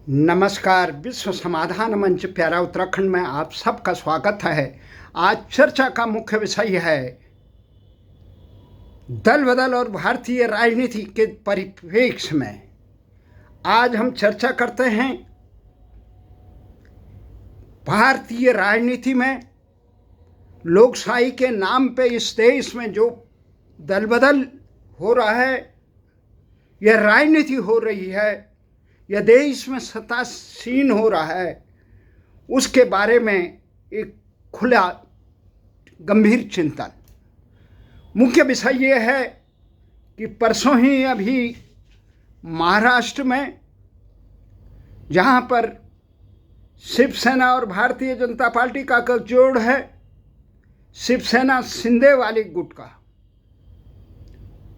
नमस्कार। विश्व समाधान मंच प्यारा उत्तराखंड में आप सबका स्वागत है। आज चर्चा का मुख्य विषय है दल बदल और भारतीय राजनीति के परिप्रेक्ष्य में। आज हम चर्चा करते हैं भारतीय राजनीति में लोकशाही के नाम पे इस देश में जो दल बदल हो रहा है, यह राजनीति हो रही है, यह देश में सत्तासीन हो रहा है, उसके बारे में एक खुला गंभीर चिंतन। मुख्य विषय ये है कि परसों ही अभी महाराष्ट्र में, जहाँ पर शिवसेना और भारतीय जनता पार्टी का गठजोड़ है, शिवसेना शिंदे वाली गुट का,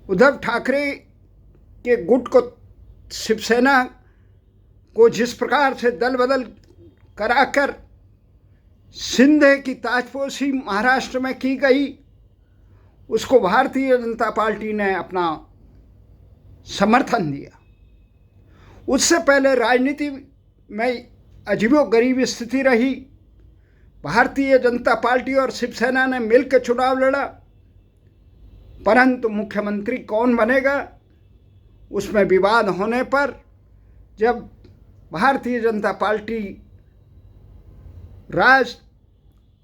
उद्धव ठाकरे के गुट को शिवसेना को जिस प्रकार से दल बदल कराकर शिंदे की ताजपोशी महाराष्ट्र में की गई, उसको भारतीय जनता पार्टी ने अपना समर्थन दिया। उससे पहले राजनीति में अजीबोगरीब स्थिति रही। भारतीय जनता पार्टी और शिवसेना ने मिलकर चुनाव लड़ा, परंतु मुख्यमंत्री कौन बनेगा उसमें विवाद होने पर जब भारतीय जनता पार्टी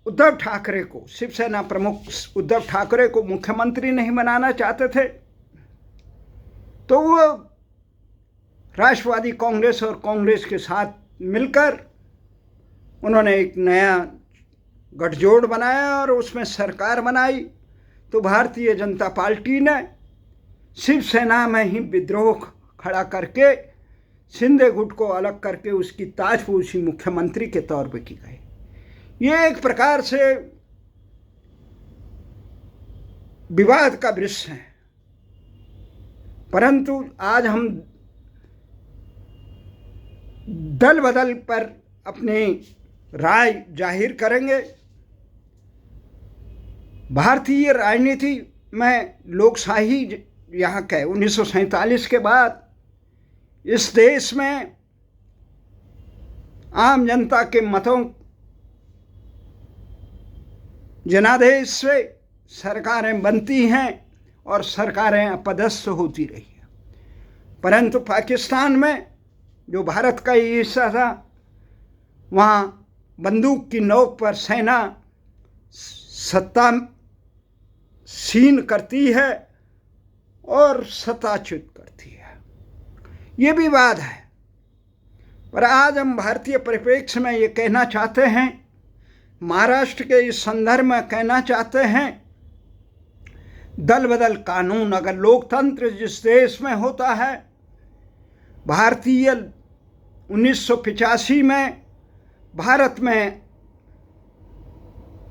उद्धव ठाकरे को, शिवसेना प्रमुख उद्धव ठाकरे को मुख्यमंत्री नहीं बनाना चाहते थे, तो वो राष्ट्रवादी कांग्रेस और कांग्रेस के साथ मिलकर उन्होंने एक नया गठजोड़ बनाया और उसमें सरकार बनाई। तो भारतीय जनता पार्टी ने शिवसेना में ही विद्रोह खड़ा करके शिंदे गुट को अलग करके उसकी ताजपोशी मुख्यमंत्री के तौर पर की गई। ये एक प्रकार से विवाद का विषय है, परंतु आज हम दल बदल पर अपनी राय जाहिर करेंगे। भारतीय राजनीति में लोकशाही यहाँ का 1947 के बाद इस देश में आम जनता के मतों जनादेश से सरकारें बनती हैं और सरकारें अपदस्थ होती रही हैं। परंतु पाकिस्तान में, जो भारत का ही हिस्सा था, वहाँ बंदूक की नोक पर सेना सत्ता सीन करती है और सत्ताच्युत करती है। ये विवाद है, पर आज हम भारतीय परिप्रेक्ष्य में ये कहना चाहते हैं, महाराष्ट्र के इस संदर्भ में कहना चाहते हैं, दल बदल कानून अगर लोकतंत्र जिस देश में होता है, भारतीय 1985 में भारत में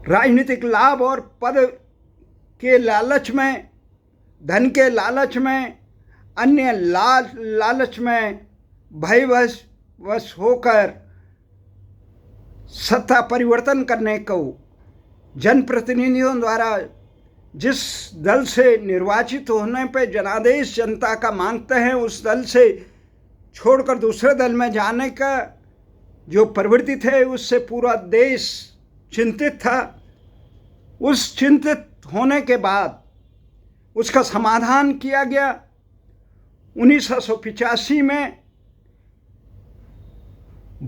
राजनीतिक लाभ और पद के लालच में, धन के लालच में, अन्य लालच में भयवश होकर सत्ता परिवर्तन करने को जनप्रतिनिधियों द्वारा जिस दल से निर्वाचित होने पर जनादेश जनता का मांगते हैं, उस दल से छोड़कर दूसरे दल में जाने का जो प्रवृत्ति थे, उससे पूरा देश चिंतित था। उस चिंतित होने के बाद उसका समाधान किया गया। 1985 में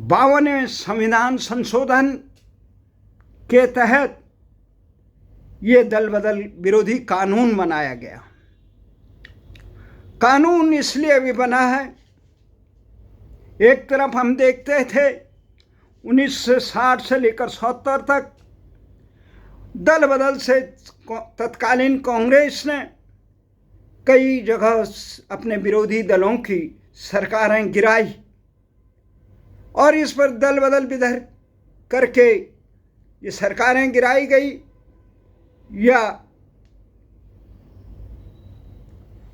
52वें संविधान संशोधन के तहत ये दल बदल विरोधी कानून बनाया गया। कानून इसलिए भी बना है, एक तरफ हम देखते थे 1960 से लेकर 77 तक दल बदल से तत्कालीन कांग्रेस ने कई जगह अपने विरोधी दलों की सरकारें गिराई और इस पर दल बदल विधर करके ये सरकारें गिराई गई या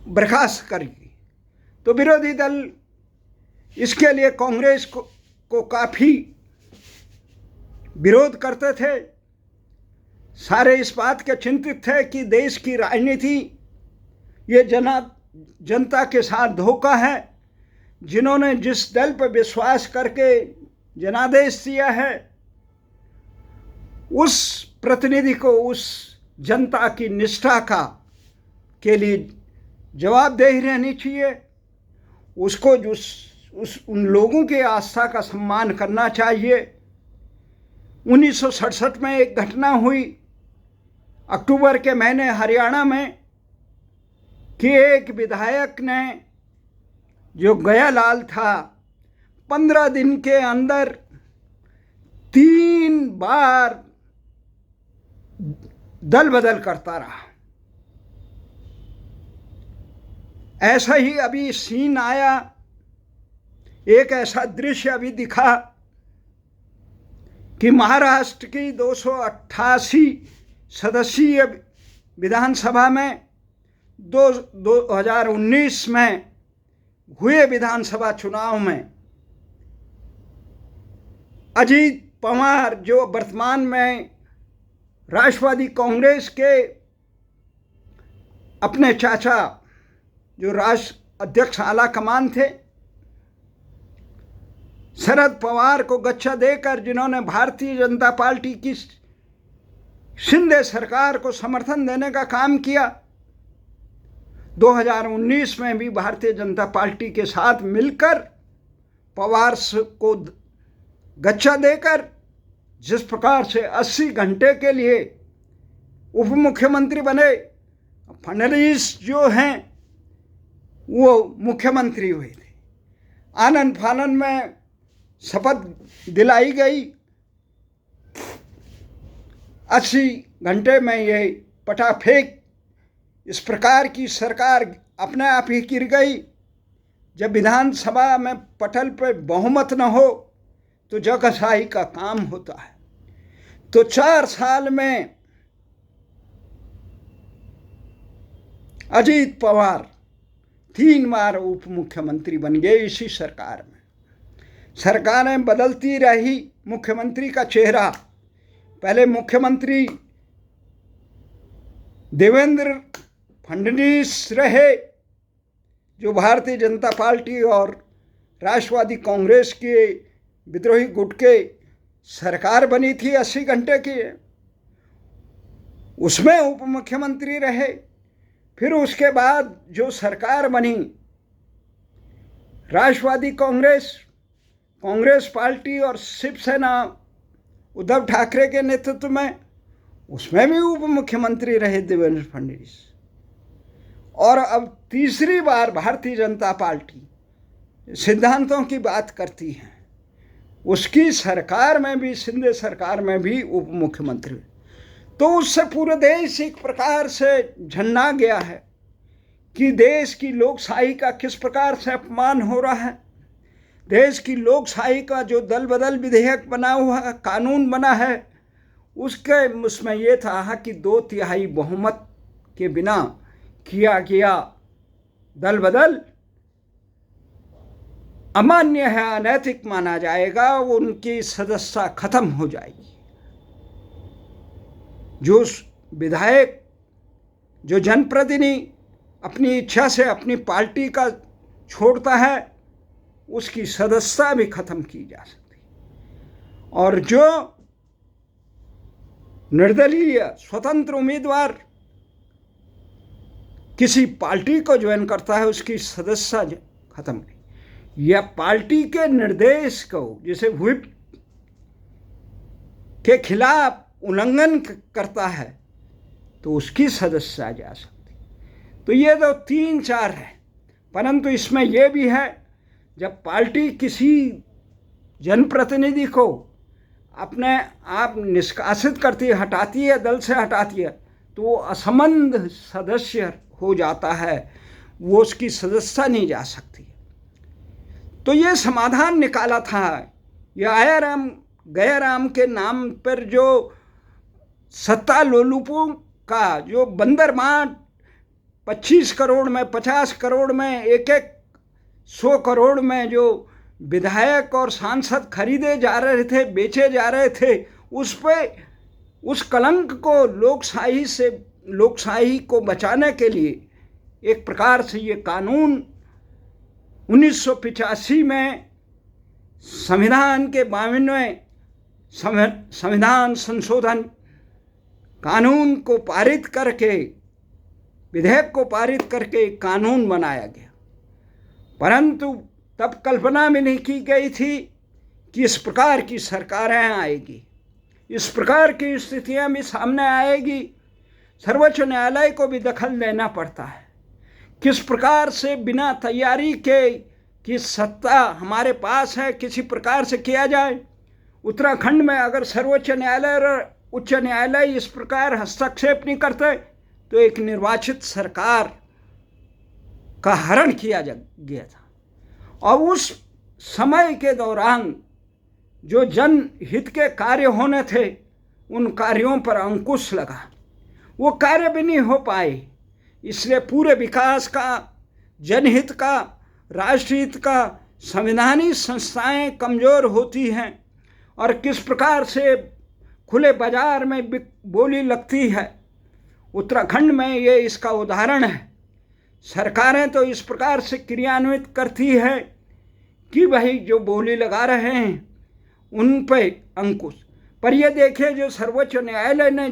बर्खास्त कर गई। तो विरोधी दल इसके लिए कांग्रेस को काफ़ी विरोध करते थे। सारे इस बात के चिंतित थे कि देश की राजनीति ये जनता के साथ धोखा है, जिन्होंने जिस दल पर विश्वास करके जनादेश दिया है, उस प्रतिनिधि को उस जनता की निष्ठा का के लिए जवाबदेही रहनी चाहिए। उसको उन लोगों की आस्था का सम्मान करना चाहिए। 1967 में एक घटना हुई अक्टूबर के महीने हरियाणा में कि एक विधायक ने, जो गयालाल था, 15 दिन के अंदर 3 बार दल बदल करता रहा। ऐसा ही अभी सीन आया, एक ऐसा दृश्य अभी दिखा कि महाराष्ट्र की 288 सदस्यीय विधानसभा में 2019 में हुए विधानसभा चुनाव में अजीत पवार, जो वर्तमान में राष्ट्रवादी कांग्रेस के अपने चाचा, जो राष्ट्र अध्यक्ष आला कमान थे, शरद पवार को गच्छा देकर, जिन्होंने भारतीय जनता पार्टी की शिंदे सरकार को समर्थन देने का काम किया, 2019 में भी भारतीय जनता पार्टी के साथ मिलकर पवार को गच्छा देकर जिस प्रकार से 80 घंटे के लिए उप मुख्यमंत्री बने, फडणवीस जो हैं वो मुख्यमंत्री हुए थे। आनंद फानन में शपथ दिलाई गई, 80 घंटे में ये पटाफेक इस प्रकार की सरकार अपने आप ही गिर गई। जब विधानसभा में पटल पर बहुमत न हो तो जगहशाही का काम होता है। तो 4 साल में अजीत पवार 3 बार उप मुख्यमंत्री बन गए इसी सरकार में। सरकारें बदलती रही, मुख्यमंत्री का चेहरा, पहले मुख्यमंत्री देवेंद्र फडणवीस रहे, जो भारतीय जनता पार्टी और राष्ट्रवादी कांग्रेस के विद्रोही गुट के सरकार बनी थी 80 घंटे की, उसमें उप मुख्यमंत्री रहे। फिर उसके बाद जो सरकार बनी राष्ट्रवादी कांग्रेस पार्टी और शिवसेना उद्धव ठाकरे के नेतृत्व में, उसमें भी उप मुख्यमंत्री रहे देवेंद्र फडणवीस। और अब तीसरी बार भारतीय जनता पार्टी सिद्धांतों की बात करती है, उसकी सरकार में भी, शिंदे सरकार में भी उप मुख्यमंत्री, तो उससे पूरे देश एक प्रकार से झन्ना गया है कि देश की लोकशाही का किस प्रकार से अपमान हो रहा है। देश की लोकशाही का जो दल बदल विधेयक बना हुआ है, कानून बना है, उसमें ये था कि 2/3 बहुमत के बिना किया गया दल बदल अमान्य है, अनैतिक माना जाएगा, उनकी सदस्यता खत्म हो जाएगी। जो विधायक, जो जनप्रतिनिधि अपनी इच्छा से अपनी पार्टी का छोड़ता है, उसकी सदस्यता भी खत्म की जा सकती है। और जो निर्दलीय स्वतंत्र उम्मीदवार किसी पार्टी को ज्वाइन करता है, उसकी सदस्यता खत्म नहीं, या पार्टी के निर्देश को, जैसे व्हिप के खिलाफ उल्लंघन करता है, तो उसकी सदस्यता जा सकती। तो ये तो 3-4 है, परंतु इसमें यह भी है, जब पार्टी किसी जनप्रतिनिधि को अपने आप निष्कासित करती है, हटाती है, दल से हटाती है, तो वो असंबद्ध सदस्य हो जाता है, वो उसकी सदस्यता नहीं जा सकती। तो ये समाधान निकाला था। ये आयाराम गयाराम के नाम पर जो सत्ता लोलुपों का जो बंदरमाट 25 करोड़ में, 50 करोड़ में, 100 करोड़ में जो विधायक और सांसद खरीदे जा रहे थे, बेचे जा रहे थे, उस पे, उस कलंक को लोकशाही को बचाने के लिए एक प्रकार से ये कानून 1985 में संविधान के 52वें संविधान संशोधन कानून को पारित करके, विधेयक को पारित करके कानून बनाया गया, परंतु तब कल्पना भी नहीं की गई थी कि इस प्रकार की सरकारें आएगी, इस प्रकार की स्थितियां भी सामने आएगी। सर्वोच्च न्यायालय को भी दखल देना पड़ता है। किस प्रकार से बिना तैयारी के कि सत्ता हमारे पास है किसी प्रकार से किया जाए। उत्तराखंड में अगर सर्वोच्च न्यायालय और उच्च न्यायालय इस प्रकार हस्तक्षेप नहीं करते तो एक निर्वाचित सरकार का हरण किया गया था। और उस समय के दौरान जो जनहित के कार्य होने थे उन कार्यों पर अंकुश लगा, वो कार्य भी नहीं हो पाए। इसलिए पूरे विकास का, जनहित का, राष्ट्रहित का, संवैधानिक संस्थाएं कमज़ोर होती हैं और किस प्रकार से खुले बाजार में बोली लगती है। उत्तराखंड में ये इसका उदाहरण है। सरकारें तो इस प्रकार से क्रियान्वित करती है कि भाई जो बोली लगा रहे हैं उन पे अंकुश। पर ये देखिए जो सर्वोच्च न्यायालय ने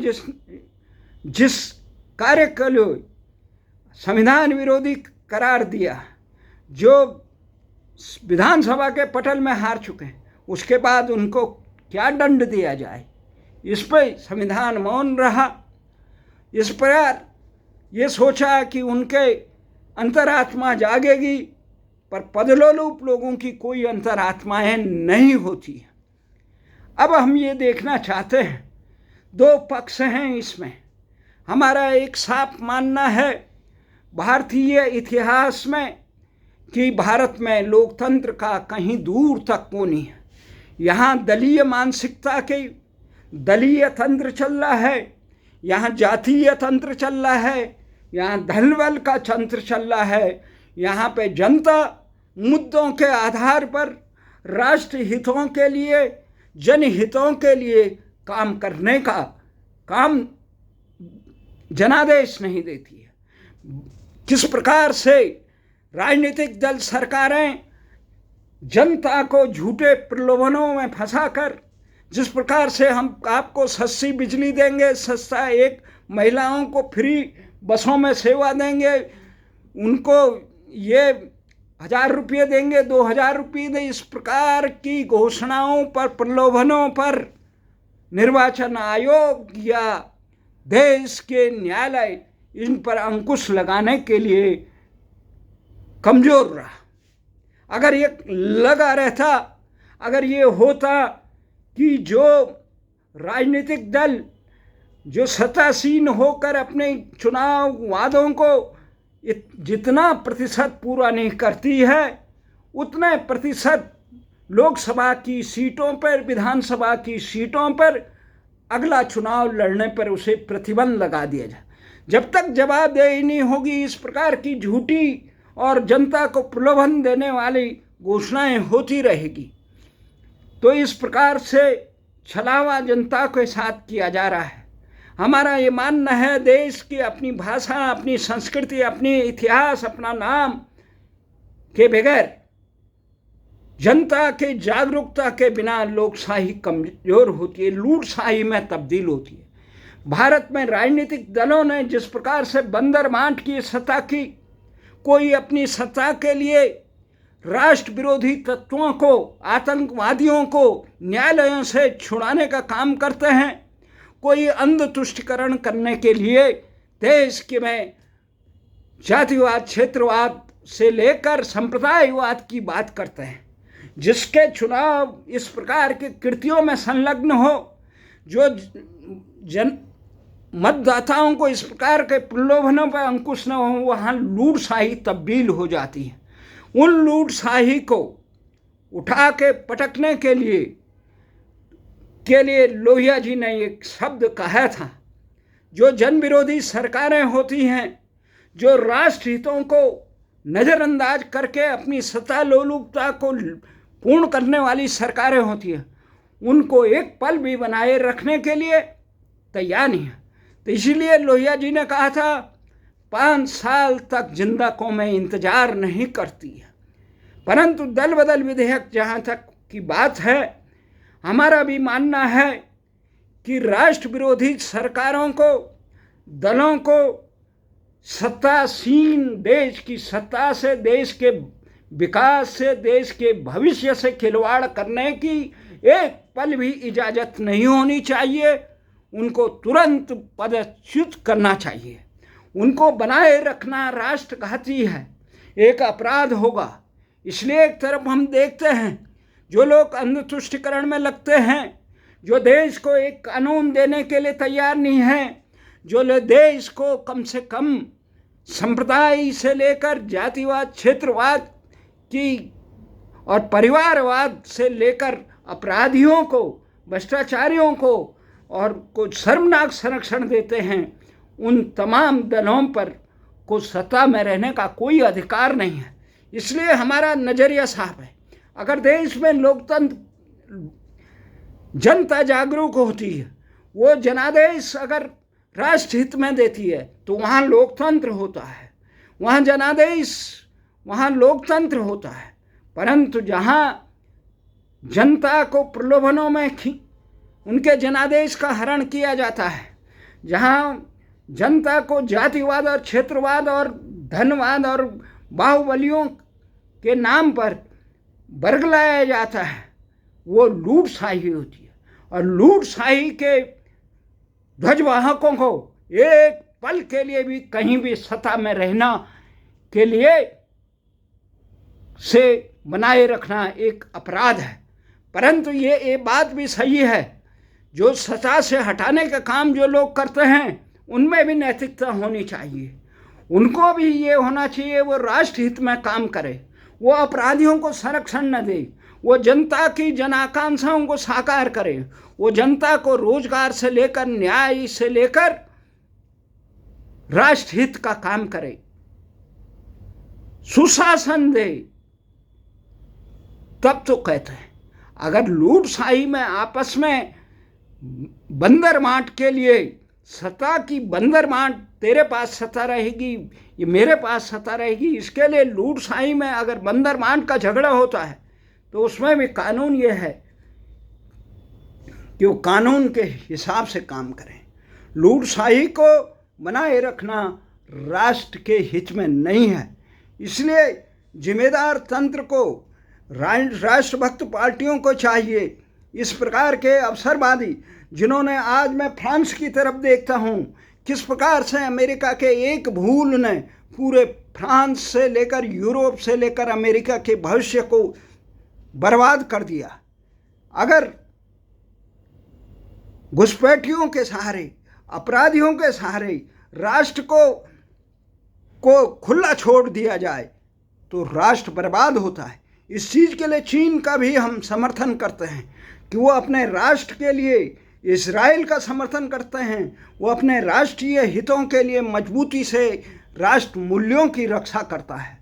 जिस कार्य को संविधान विरोधी करार दिया, जो विधानसभा के पटल में हार चुके हैं, उसके बाद उनको क्या दंड दिया जाए, इस पर संविधान मौन रहा। इस प्रकार ये सोचा कि उनके अंतरात्मा जागेगी, पर पदलोलुप लोगों की कोई अंतरात्माएं नहीं होती है। अब हम ये देखना चाहते हैं, दो पक्ष हैं इसमें। हमारा एक साफ मानना है भारतीय इतिहास में कि भारत में लोकतंत्र का कहीं दूर तक वो नहीं है। यहाँ दलीय मानसिकता के दलीय तंत्र चल रहा है, यहाँ जातीय तंत्र चल रहा है, यहाँ धनबल का तंत्र चल रहा है। यहाँ पे जनता मुद्दों के आधार पर राष्ट्र हितों के लिए, जनहितों के लिए काम करने का काम जनादेश नहीं देती है। किस प्रकार से राजनीतिक दल, सरकारें जनता को झूठे प्रलोभनों में फंसाकर, जिस प्रकार से हम आपको सस्ती बिजली देंगे, सस्ता एक महिलाओं को फ्री बसों में सेवा देंगे, उनको ये 1000 रुपये देंगे, 2000 रुपये दें, इस प्रकार की घोषणाओं पर, प्रलोभनों पर निर्वाचन आयोग या देश के न्यायालय इन पर अंकुश लगाने के लिए कमज़ोर रहा। अगर ये लगा रहता, अगर ये होता कि जो राजनीतिक दल जो सत्तासीन होकर अपने चुनाव वादों को जितना प्रतिशत पूरा नहीं करती है, उतने प्रतिशत लोकसभा की सीटों पर, विधानसभा की सीटों पर अगला चुनाव लड़ने पर उसे प्रतिबंध लगा दिया जाए। जब तक जवाबदेही नहीं होगी, इस प्रकार की झूठी और जनता को प्रलोभन देने वाली घोषणाएं होती रहेगी। तो इस प्रकार से छलावा जनता के साथ किया जा रहा है। हमारा ये मानना है देश की अपनी भाषा, अपनी संस्कृति, अपनी इतिहास, अपना नाम के बगैर, जनता के जागरूकता के बिना लोकशाही कमजोर होती है, लूटशाही में तब्दील होती है। भारत में राजनीतिक दलों ने जिस प्रकार से बंदर बांट की सत्ता की, कोई अपनी सत्ता के लिए राष्ट्र विरोधी तत्वों को, आतंकवादियों को न्यायालयों से छुड़ाने का काम करते हैं, कोई अंध तुष्टिकरण करने के लिए देश के में जातिवाद, क्षेत्रवाद से लेकर संप्रदायवाद की बात करते हैं। जिसके चुनाव इस प्रकार के कृतियों में संलग्न हो, जो मतदाताओं को इस प्रकार के प्रलोभनों पर अंकुश न हो, वहाँ लूटशाही तब्दील हो जाती है। उन लूटशाही को उठा के पटकने के लिए लोहिया जी ने एक शब्द कहा था, जो जन विरोधी सरकारें होती हैं, जो राष्ट्र हितों को नज़रअंदाज करके अपनी सत्ता लोलुपता को पूर्ण करने वाली सरकारें होती हैं, उनको एक पल भी बनाए रखने के लिए तैयार नहीं है। तो इसीलिए लोहिया जी ने कहा था 5 साल तक जिंदा कौमें इंतजार नहीं करती है। परंतु दल बदल विधेयक जहाँ तक की बात है, हमारा भी मानना है कि राष्ट्र विरोधी सरकारों को, दलों को सत्तासीन देश की सत्ता से, देश के विकास से, देश के भविष्य से खिलवाड़ करने की एक पल भी इजाज़त नहीं होनी चाहिए। उनको तुरंत पदच्युत करना चाहिए। उनको बनाए रखना राष्ट्रघाती है, एक अपराध होगा। इसलिए एक तरफ हम देखते हैं जो लोग अंधतुष्टिकरण में लगते हैं, जो देश को एक कानून देने के लिए तैयार नहीं है, जो देश को कम से कम संप्रदाय से लेकर जातिवाद, क्षेत्रवाद की और परिवारवाद से लेकर अपराधियों को, भ्रष्टाचारियों को और कुछ शर्मनाक संरक्षण देते हैं, उन तमाम दलों पर को सत्ता में रहने का कोई अधिकार नहीं है। इसलिए हमारा नज़रिया साफ है, अगर देश में लोकतंत्र, जनता जागरूक होती है, वो जनादेश अगर राष्ट्र हित में देती है तो वहाँ लोकतंत्र होता है, वहाँ जनादेश, वहाँ लोकतंत्र होता है। परंतु जहाँ जनता को प्रलोभनों में उनके जनादेश का हरण किया जाता है, जहाँ जनता को जातिवाद और क्षेत्रवाद और धनवाद और बाहुबलियों के नाम पर बरगलाया जाता है, वो लूटशाही होती है। और लूटशाही के ध्वजवाहकों को एक पल के लिए भी कहीं भी सत्ता में रहना के लिए से बनाए रखना एक अपराध है। परंतु ये बात भी सही है, जो सत्ता से हटाने का काम जो लोग करते हैं उनमें भी नैतिकता होनी चाहिए। उनको भी ये होना चाहिए वो राष्ट्र हित में काम करे, वो अपराधियों को संरक्षण न दे, वो जनता की जनाकांक्षाओं को साकार करे, वो जनता को रोजगार से लेकर, न्याय से लेकर राष्ट्र हित का काम करे, सुशासन दे। तब तो कहते हैं, अगर लूटशाही में आपस में बंदर बांट के लिए सत्ता की बंदर बांट, तेरे पास सत्ता रहेगी, ये मेरे पास सत्ता रहेगी, इसके लिए लूटशाही में अगर बंदर बांट का झगड़ा होता है तो उसमें भी कानून ये है कि वो कानून के हिसाब से काम करें। लूटशाही को बनाए रखना राष्ट्र के हित में नहीं है। इसलिए जिम्मेदार तंत्र को, राष्ट्रभक्त पार्टियों को चाहिए, इस प्रकार के अवसरवादी जिन्होंने, आज मैं फ्रांस की तरफ देखता हूँ किस प्रकार से अमेरिका के एक भूल ने पूरे फ्रांस से लेकर, यूरोप से लेकर अमेरिका के भविष्य को बर्बाद कर दिया। अगर घुसपैठियों के सहारे, अपराधियों के सहारे राष्ट्र को खुला छोड़ दिया जाए तो राष्ट्र बर्बाद होता है। इस चीज़ के लिए चीन का भी हम समर्थन करते हैं कि वो अपने राष्ट्र के लिए, इजराइल का समर्थन करते हैं, वो अपने राष्ट्रीय हितों के लिए मजबूती से राष्ट्र मूल्यों की रक्षा करता है।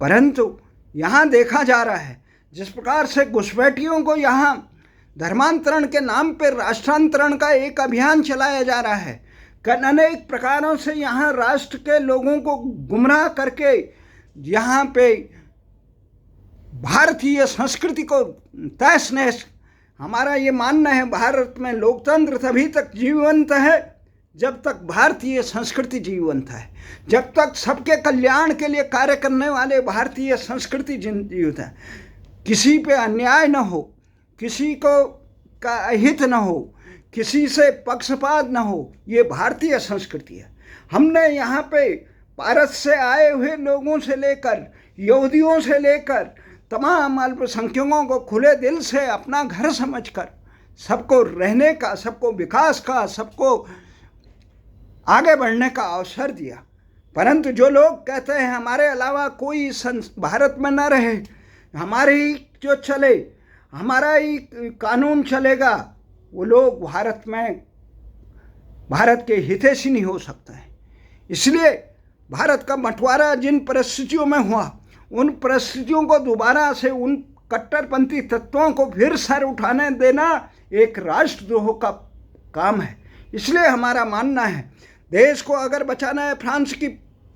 परंतु यहाँ देखा जा रहा है जिस प्रकार से घुसपैठियों को यहाँ धर्मांतरण के नाम पर राष्ट्रांतरण का एक अभियान चलाया जा रहा है, अनेक प्रकारों से यहाँ राष्ट्र के लोगों को गुमराह करके यहाँ पे भारतीय संस्कृति को तहस नहस। हमारा ये मानना है, भारत में लोकतंत्र तभी तक जीवंत है जब तक भारतीय संस्कृति जीवंत है, जब तक सबके कल्याण के लिए कार्य करने वाले भारतीय संस्कृति जीवित है। किसी पे अन्याय न हो, किसी को का अहित न हो, किसी से पक्षपात न हो, ये भारतीय संस्कृति है। हमने यहाँ पे भारत से आए हुए लोगों से लेकर, यहूदियों से लेकर तमाम अल्पसंख्यकों को खुले दिल से अपना घर समझकर सबको रहने का, सबको विकास का, सबको आगे बढ़ने का अवसर दिया। परंतु जो लोग कहते हैं हमारे अलावा कोई भारत में न रहे, हमारे ही जो चले, हमारा ही कानून चलेगा, वो लोग भारत के हितैषी नहीं हो सकते हैं। इसलिए भारत का बंटवारा जिन परिस्थितियों में हुआ, उन परिस्थितियों को दोबारा से उन कट्टरपंथी तत्वों को फिर सर उठाने देना एक राष्ट्रद्रोह का काम है। इसलिए हमारा मानना है, देश को अगर बचाना है फ्रांस की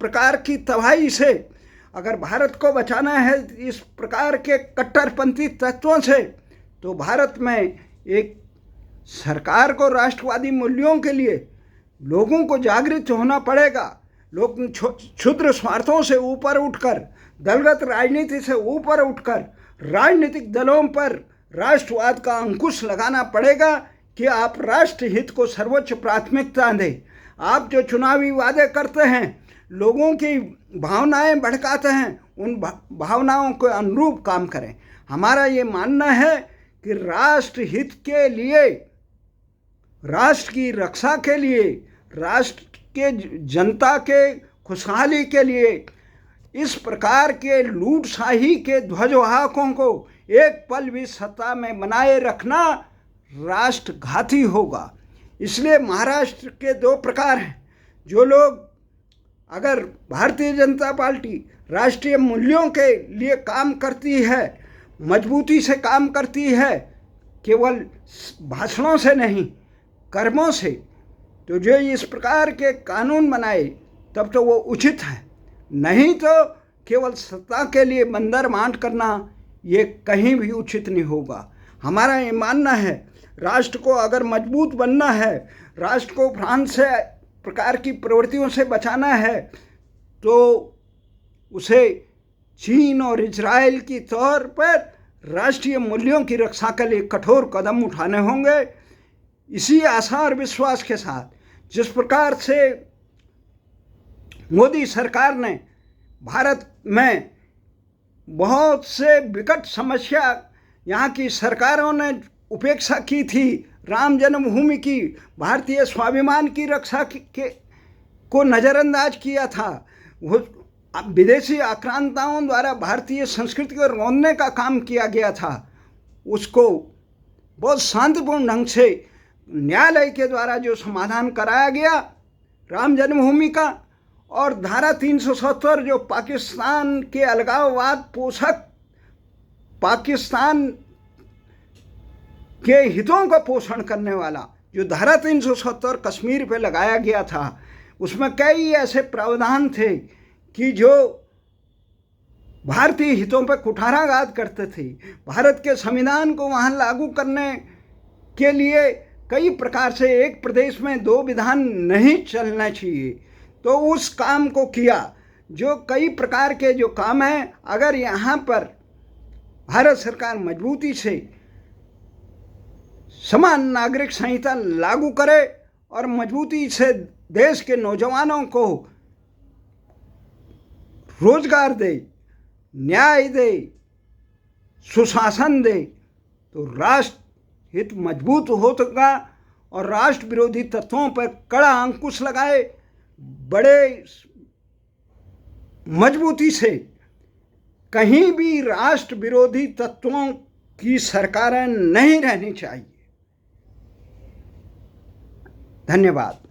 प्रकार की तबाही से, अगर भारत को बचाना है इस प्रकार के कट्टरपंथी तत्वों से, तो भारत में एक सरकार को राष्ट्रवादी मूल्यों के लिए लोगों को जागृत होना पड़ेगा। लोग क्षुद्र स्वार्थों से ऊपर उठकर, दलगत राजनीति से ऊपर उठकर राजनीतिक दलों पर राष्ट्रवाद का अंकुश लगाना पड़ेगा कि आप राष्ट्र हित को सर्वोच्च प्राथमिकता दें। आप जो चुनावी वादे करते हैं, लोगों की भावनाएं भड़काते हैं, उन भावनाओं के अनुरूप काम करें। हमारा ये मानना है कि राष्ट्र हित के लिए, राष्ट्र की रक्षा के लिए, राष्ट्र के जनता के खुशहाली के लिए इस प्रकार के लूटशाही के ध्वजवाहकों को एक पल भी सत्ता में बनाए रखना राष्ट्रघाती होगा। इसलिए महाराष्ट्र के दो प्रकार हैं। जो लोग, अगर भारतीय जनता पार्टी राष्ट्रीय मूल्यों के लिए काम करती है, मजबूती से काम करती है, केवल भाषणों से नहीं कर्मों से, तो जो इस प्रकार के कानून बनाए तब तो वो उचित है। नहीं तो केवल सत्ता के लिए बंदर मांड करना ये कहीं भी उचित नहीं होगा। हमारा ये मानना है, राष्ट्र को अगर मजबूत बनना है, राष्ट्र को फ्रांस से प्रकार की प्रवृत्तियों से बचाना है, तो उसे चीन और इजराइल की तौर पर राष्ट्रीय मूल्यों की रक्षा के लिए कठोर कदम उठाने होंगे। इसी आशा और विश्वास के साथ जिस प्रकार से मोदी सरकार ने भारत में बहुत से विकट समस्या यहाँ की सरकारों ने उपेक्षा की थी, राम जन्मभूमि की, भारतीय स्वाभिमान की रक्षा को नज़रअंदाज किया था, वो विदेशी आक्रांताओं द्वारा भारतीय संस्कृति को रौंदने का काम किया गया था, उसको बहुत शांतिपूर्ण ढंग से न्यायालय के द्वारा जो समाधान कराया गया राम जन्मभूमि का, और धारा 370 जो पाकिस्तान के अलगाववाद पोषक, पाकिस्तान के हितों का पोषण करने वाला जो धारा 370 कश्मीर पे लगाया गया था, उसमें कई ऐसे प्रावधान थे कि जो भारतीय हितों पर कुठाराघात करते थे। भारत के संविधान को वहाँ लागू करने के लिए कई प्रकार से एक प्रदेश में दो विधान नहीं चलना चाहिए, तो उस काम को किया। जो कई प्रकार के जो काम हैं, अगर यहाँ पर भारत सरकार मजबूती से समान नागरिक संहिता लागू करे और मजबूती से देश के नौजवानों को रोजगार दे, न्याय दे, सुशासन दे, तो राष्ट्र हित मजबूत होगा और राष्ट्र विरोधी तत्वों पर कड़ा अंकुश लगाए, बड़े मजबूती से कहीं भी राष्ट्र विरोधी तत्वों की सरकारें नहीं रहनी चाहिए। धन्यवाद।